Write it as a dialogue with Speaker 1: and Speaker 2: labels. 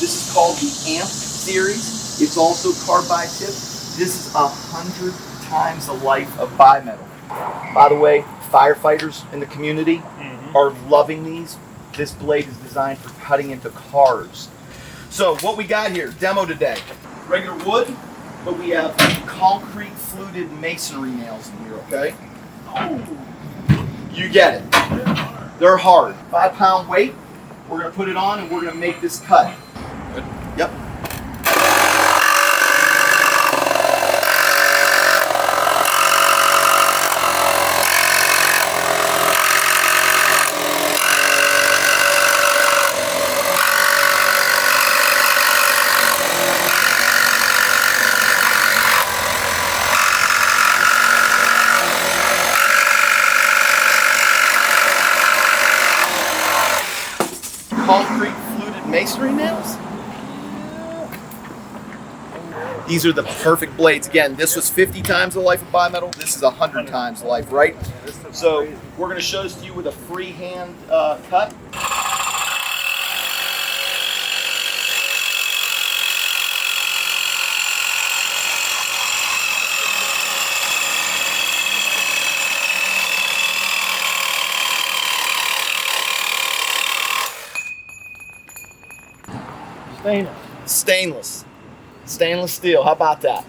Speaker 1: This is called the AMPED series. It's also carbide tip. This is 100 times the life of bimetal. By the way, firefighters in the community are loving these. This blade is designed for cutting into cars. So what we got here, demo today. Regular wood, but we have concrete fluted masonry nails in here, okay? You get it. They're hard. 5-pound weight. We're gonna put it on and we're gonna make this cut. Good. Yep. Concrete fluted masonry nails. These are the perfect blades. Again, this was 50 times the life of bimetal. This is 100 times the life, right? So we're going to show this to you with a freehand cut.
Speaker 2: Stainless.
Speaker 1: Stainless. Stainless steel. How about that?